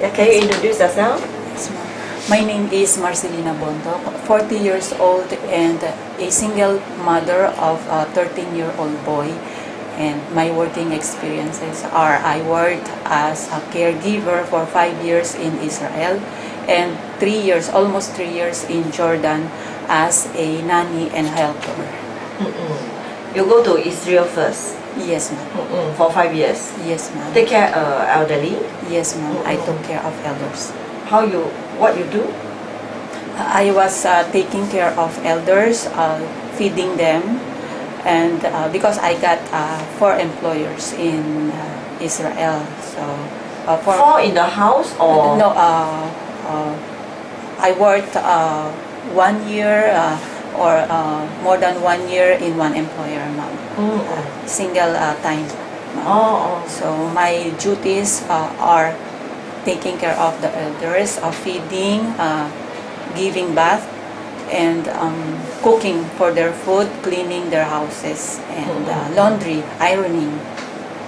Yeah, can you introduce yourself? Yes, ma'am. My name is Marcelina Bondoc, 40 years old and a single mother of a 13-year-old boy. And my working experiences are I worked as a caregiver for 5 years in Israel and 3 years, almost 3 years in Jordan as a nanny and helper. You go to Israel first Yes, ma'am. for 5 years. Yes, ma'am. Take care elderly. Yes, ma'am. I took care of elders. What you do? I was taking care of elders, feeding them, and because I got 4 employers in Israel, so for 4 in the house or no, I worked 1 year or more than 1 year in one employer, ma'am. Single time. Ma'am. Oh. So my duties are taking care of the elders, feeding, giving bath, and cooking for their food, cleaning their houses, and laundry, ironing,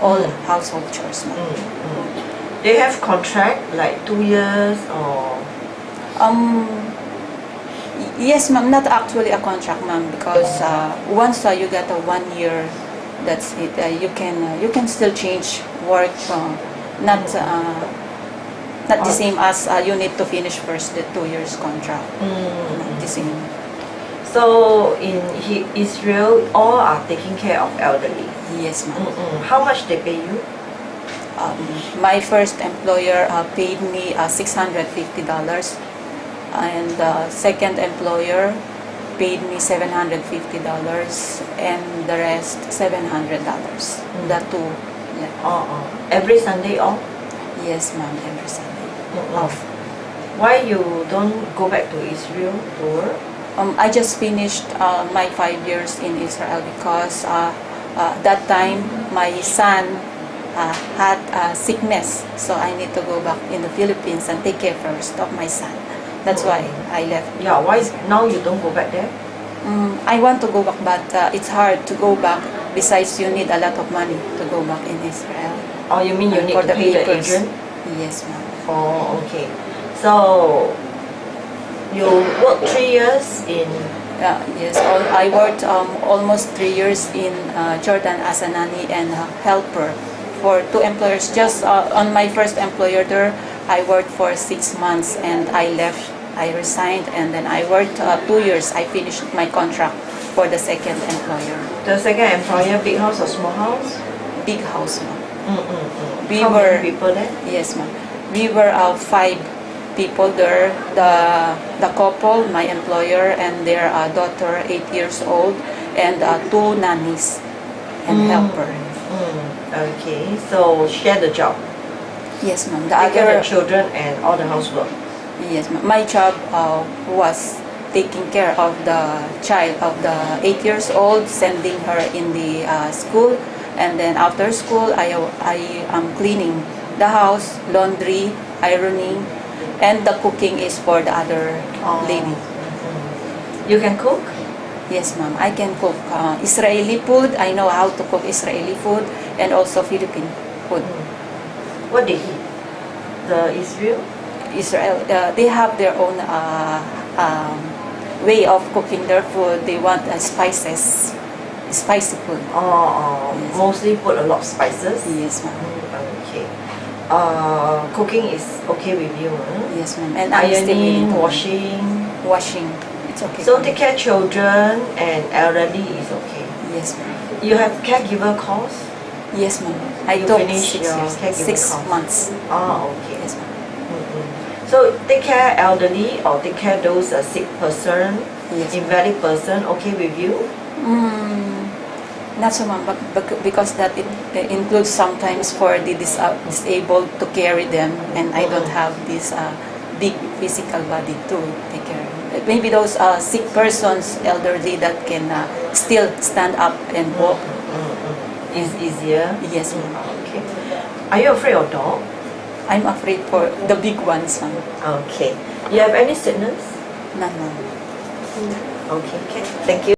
all household chores. They have contract like 2 years or Yes, ma'am. Not actually a contract, ma'am, because once you get a 1 year, that's it. You can still change work. Not the same as you need to finish first the 2 years contract. Not the same. So in Israel, all are taking care of elderly. Yes, ma'am. How much they pay you? My first employer paid me $650, and the second employer paid me $750, and the rest $700. The two left. Every Sunday off? Yes, ma'am. Every Sunday off. Why you don't go back to Israel to work? I just finished my 5 years in Israel because that time my son had sickness, so I need to go back in the Philippines and take care first of my son. That's why I left. Yeah, why now you don't go back there? I want to go back, but it's hard to go back. Besides, you need a lot of money to go back in Israel. Oh, you mean you need For to the pay the papers. agent? Yes, ma'am. Oh, okay. So you work 3 years in Yes, I worked almost 3 years in Jordan as a nanny and helper for 2 employers. Just on my first employer there, I worked for 6 months and I left. I resigned, and then I worked 2 years. I finished my contract for the second employer. the second employer, big house or small house? Big house, ma'am. We How were many people there? Yes, ma'am. We were 5 people there. The couple, my employer, and their daughter, 8 years old, and 2 nannies and helper. Okay, so share the job. Yes, ma'am. The Take care of the other children and all the housework. Yes, ma'am. My job was taking care of the child of the 8 years old, sending her in the school, and then after school, I am cleaning the house, laundry, ironing, and the cooking is for the other lady. You can cook? Yes, ma'am. I can cook Israeli food. I know how to cook Israeli food and also Philippine food. What they eat? The Israel? Israel, they have their own way of cooking their food. They want spicy food. Yes. Mostly put a lot of spices. Yes, ma'am. Okay. Cooking is okay with you. Yes, ma'am. And I'm still willing Ironing, to washing. It's okay. So for take me. care children and elderly is okay. Yes, ma'am. You have caregiver course? Yes, ma'am. I You took finish 6 your years, caregiver 6 course? months. Okay. Yes, ma'am. So take care elderly or take care those sick person, Yes, ma'am. invalid person, okay with you? Not so, ma'am, but because that it includes sometimes for the disabled to carry them, and I don't have this big physical body to take care. Maybe those sick persons, elderly, that can still stand up and walk. Is easier? Yes, ma'am. Okay. Are you afraid of dog? I'm afraid for the big ones, ma'am. Okay. You have any sickness? None, ma'am. Okay. Thank you.